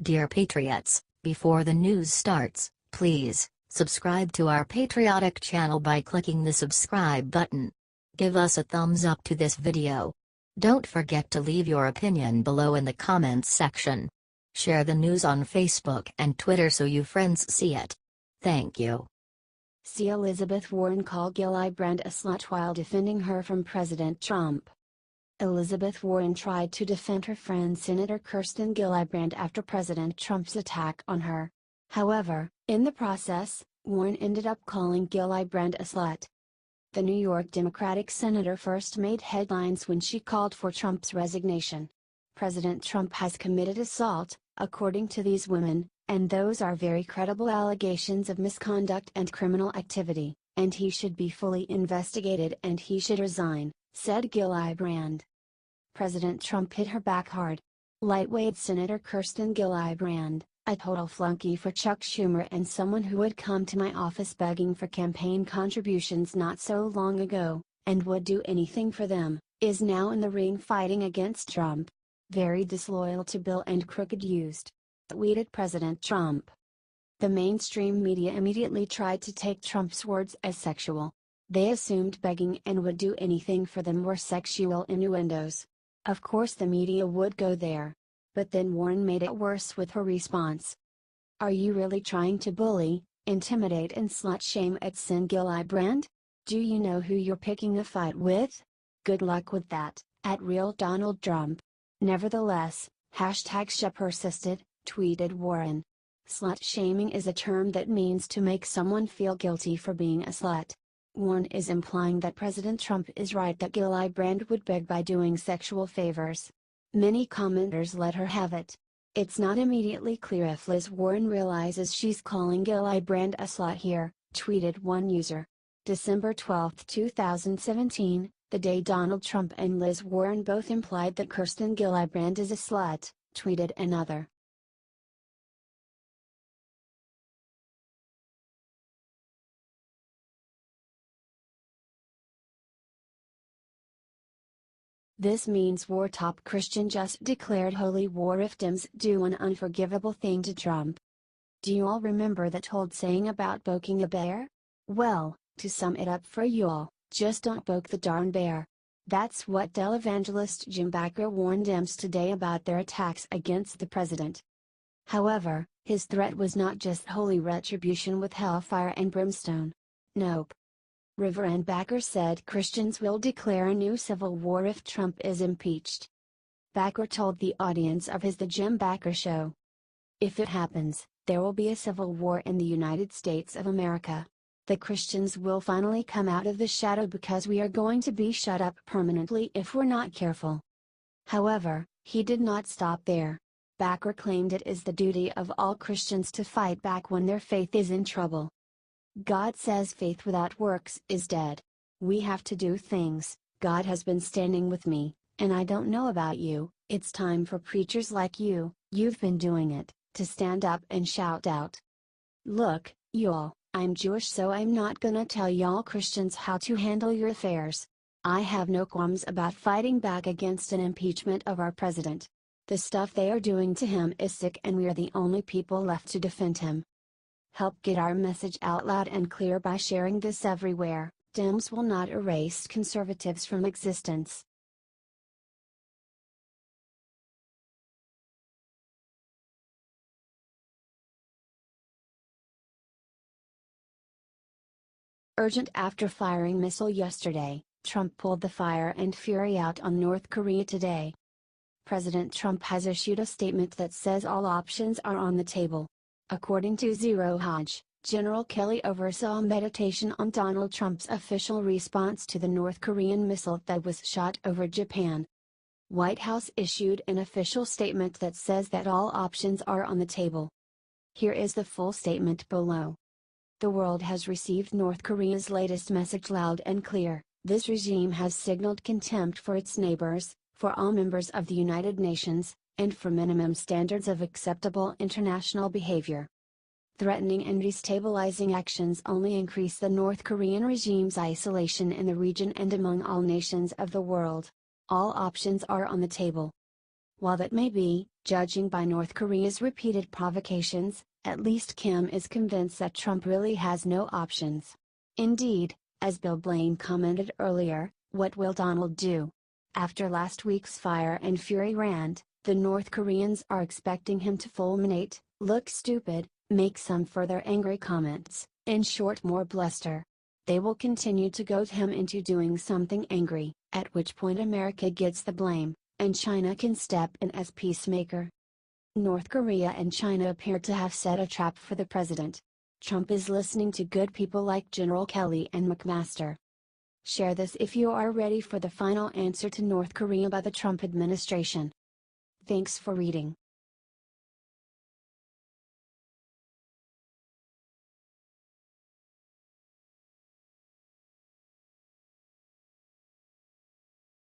Dear Patriots, before the news starts, please subscribe to our patriotic channel by clicking the subscribe button. Give us a thumbs up to this video. Don't forget to leave your opinion below in the comments section. Share the news on Facebook and Twitter so you friends see it. Thank you. See Elizabeth Warren call Gillibrand a slut while defending her from President Trump. Elizabeth Warren tried to defend her friend Senator Kirsten Gillibrand after President Trump's attack on her. However, in the process, Warren ended up calling Gillibrand a slut. The New York Democratic senator first made headlines when she called for Trump's resignation. President Trump has committed assault, according to these women, and those are very credible allegations of misconduct and criminal activity, and he should be fully investigated and he should resign, said Gillibrand. President Trump hit her back hard. Lightweight Senator Kirsten Gillibrand, a total flunky for Chuck Schumer and someone who would come to my office begging for campaign contributions not so long ago, and would do anything for them, is now in the ring fighting against Trump. Very disloyal to Bill and crooked used, tweeted President Trump. The mainstream media immediately tried to take Trump's words as sexual. They assumed begging and would do anything for them were sexual innuendos. Of course the media would go there. But then Warren made it worse with her response. Are you really trying to bully, intimidate and slut-shame at Sen Gillibrand? Do you know who you're picking a fight with? Good luck with that, at Real Donald Trump. Nevertheless, #she persisted, tweeted Warren. Slut-shaming is a term that means to make someone feel guilty for being a slut. Warren is implying that President Trump is right that Gillibrand would beg by doing sexual favors. Many commenters let her have it. It's not immediately clear if Liz Warren realizes she's calling Gillibrand a slut here, tweeted one user. December 12, 2017, the day Donald Trump and Liz Warren both implied that Kirsten Gillibrand is a slut, tweeted another. This means war top Christian just declared holy war if Dems do an unforgivable thing to Trump. Do you all remember that old saying about poking a bear? Well, to sum it up for you all, just don't poke the darn bear. That's what televangelist Jim Bakker warned Dems today about their attacks against the president. However, his threat was not just holy retribution with hellfire and brimstone. Nope. Reverend Bakker said Christians will declare a new civil war if Trump is impeached. Bakker told the audience of his The Jim Bakker Show. If it happens, there will be a civil war in the United States of America. The Christians will finally come out of the shadow because we are going to be shut up permanently if we're not careful. However, he did not stop there. Bakker claimed it is the duty of all Christians to fight back when their faith is in trouble. God says faith without works is dead. We have to do things. God has been standing with me, and I don't know about you, it's time for preachers like you, you've been doing it, to stand up and shout out. Look, y'all, I'm Jewish so I'm not gonna tell y'all Christians how to handle your affairs. I have no qualms about fighting back against an impeachment of our president. The stuff they are doing to him is sick and we are the only people left to defend him. Help get our message out loud and clear by sharing this everywhere. Dems will not erase conservatives from existence. Urgent after firing missile yesterday, Trump pulled the fire and fury out on North Korea today. President Trump has issued a statement that says all options are on the table. According to Zero Hodge, General Kelly oversaw a meditation on Donald Trump's official response to the North Korean missile that was shot over Japan. White House issued an official statement that says that all options are on the table. Here is the full statement below. The world has received North Korea's latest message loud and clear. This regime has signaled contempt for its neighbors, for all members of the United Nations, and for minimum standards of acceptable international behavior. Threatening and destabilizing actions only increase the North Korean regime's isolation in the region and among all nations of the world. All options are on the table. While that may be, judging by North Korea's repeated provocations, at least Kim is convinced that Trump really has no options. Indeed, as Bill Blaine commented earlier, what will Donald do? After last week's fire and fury rant, the North Koreans are expecting him to fulminate, look stupid, make some further angry comments, in short more bluster. They will continue to goad him into doing something angry, at which point America gets the blame, and China can step in as peacemaker. North Korea and China appear to have set a trap for the president. Trump is listening to good people like General Kelly and McMaster. Share this if you are ready for the final answer to North Korea by the Trump administration. Thanks for reading.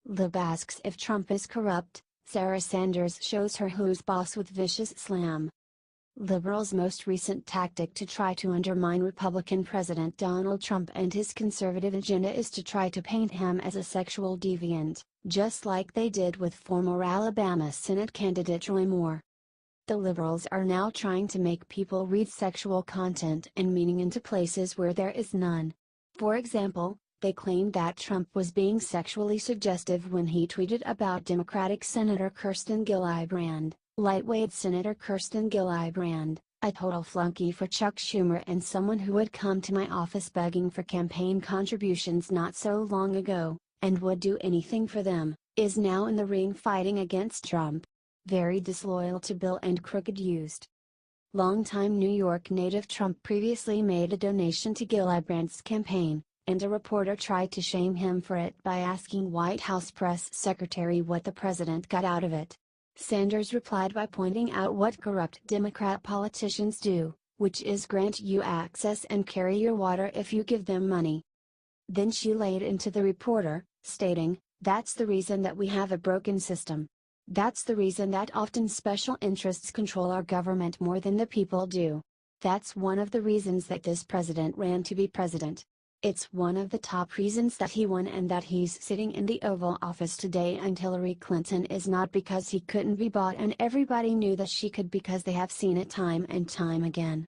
Lib asks if Trump is corrupt, Sarah Sanders shows her who's boss with vicious slam. Liberals' most recent tactic to try to undermine Republican President Donald Trump and his conservative agenda is to try to paint him as a sexual deviant, just like they did with former Alabama Senate candidate Roy Moore. The liberals are now trying to make people read sexual content and meaning into places where there is none. For example, they claimed that Trump was being sexually suggestive when he tweeted about Democratic Senator Kirsten Gillibrand, lightweight Senator Kirsten Gillibrand, a total flunky for Chuck Schumer and someone who had come to my office begging for campaign contributions not so long ago, and would do anything for them, is now in the ring fighting against Trump. Very disloyal to Bill and crooked used. Longtime New York native Trump previously made a donation to Gillibrand's campaign, and a reporter tried to shame him for it by asking White House press secretary what the president got out of it. Sanders replied by pointing out what corrupt Democrat politicians do, which is grant you access and carry your water if you give them money. Then she laid into the reporter, stating, "That's the reason that we have a broken system. That's the reason that often special interests control our government more than the people do. That's one of the reasons that this president ran to be president. It's one of the top reasons that he won and that he's sitting in the Oval Office today and Hillary Clinton is not because he couldn't be bought and everybody knew that she could because they have seen it time and time again."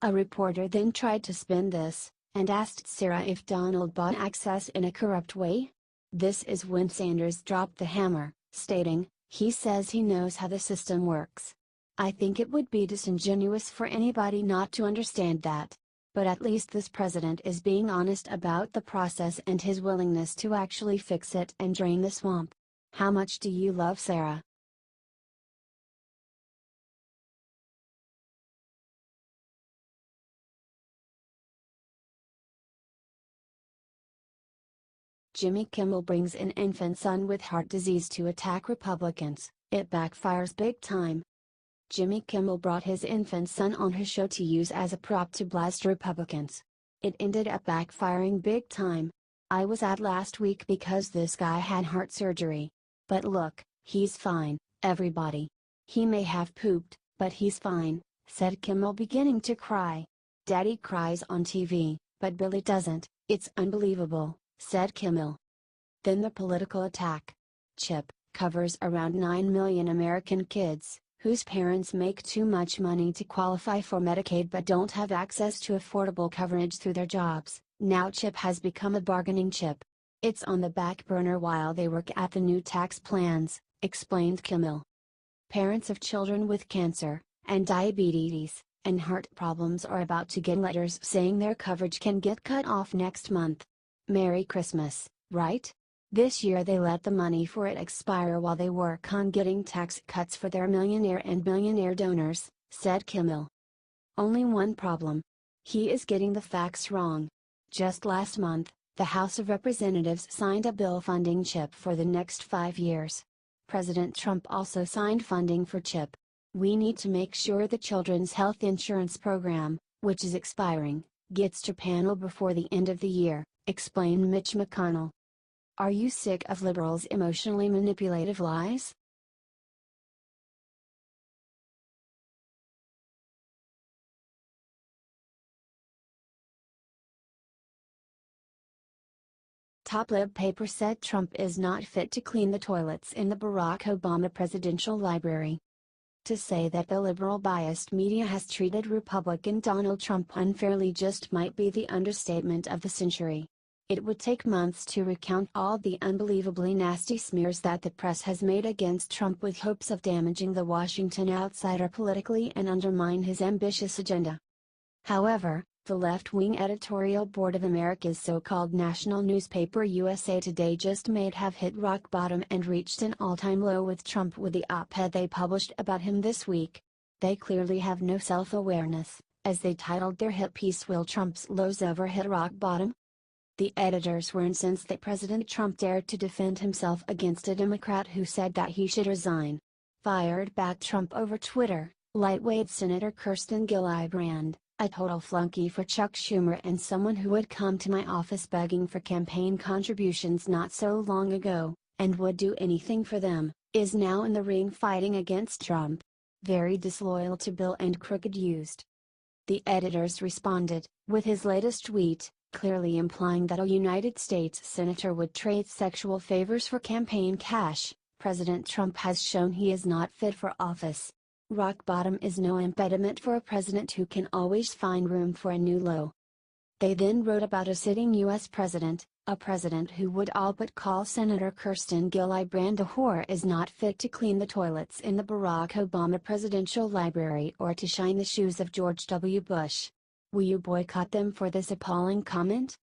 A reporter then tried to spin this, and asked Sarah if Donald bought access in a corrupt way. This is when Sanders dropped the hammer, stating, "He says he knows how the system works. I think it would be disingenuous for anybody not to understand that. But at least this president is being honest about the process and his willingness to actually fix it and drain the swamp." How much do you love Sarah? Jimmy Kimmel brings an infant son with heart disease to attack Republicans. It backfires big time. Jimmy Kimmel brought his infant son on his show to use as a prop to blast Republicans. It ended up backfiring big time. I was at last week because this guy had heart surgery. But look, he's fine, everybody. He may have pooped, but he's fine, said Kimmel, beginning to cry. Daddy cries on TV, but Billy doesn't. It's unbelievable, said Kimmel. Then the political attack. CHIP covers around 9 million American kids whose parents make too much money to qualify for Medicaid but don't have access to affordable coverage through their jobs. Now CHIP has become a bargaining chip. It's on the back burner while they work at the new tax plans, explained Kimmel. Parents of children with cancer, and diabetes, and heart problems are about to get letters saying their coverage can get cut off next month. Merry Christmas, right? This year they let the money for it expire while they work on getting tax cuts for their millionaire and billionaire donors, said Kimmel. Only one problem. He is getting the facts wrong. Just last month, the House of Representatives signed a bill funding CHIP for the next 5 years. President Trump also signed funding for CHIP. We need to make sure the Children's Health Insurance Program, which is expiring, gets to panel before the end of the year, explained Mitch McConnell. Are you sick of liberals' emotionally manipulative lies? Top lib paper said Trump is not fit to clean the toilets in the Barack Obama presidential library. To say that the liberal-biased media has treated Republican Donald Trump unfairly just might be the understatement of the century. It would take months to recount all the unbelievably nasty smears that the press has made against Trump with hopes of damaging the Washington outsider politically and undermine his ambitious agenda. However, the left-wing editorial board of America's so-called national newspaper USA Today just may have hit rock bottom and reached an all-time low with Trump with the op-ed they published about him this week. They clearly have no self-awareness, as they titled their hit piece "Will Trump's Lows Ever Hit Rock Bottom?" The editors were incensed that President Trump dared to defend himself against a Democrat who said that he should resign. Fired back Trump over Twitter, lightweight Senator Kirsten Gillibrand, "A total flunky for Chuck Schumer and someone who would come to my office begging for campaign contributions not so long ago, and would do anything for them, is now in the ring fighting against Trump. Very disloyal to Bill and crooked used." The editors responded, with his latest tweet, clearly implying that a United States senator would trade sexual favors for campaign cash. President Trump has shown he is not fit for office. Rock bottom is no impediment for a president who can always find room for a new low. They then wrote about a sitting U.S. president, a president who would all but call Senator Kirsten Gillibrand a whore is not fit to clean the toilets in the Barack Obama presidential library or to shine the shoes of George W. Bush. Will you boycott them for this appalling comment?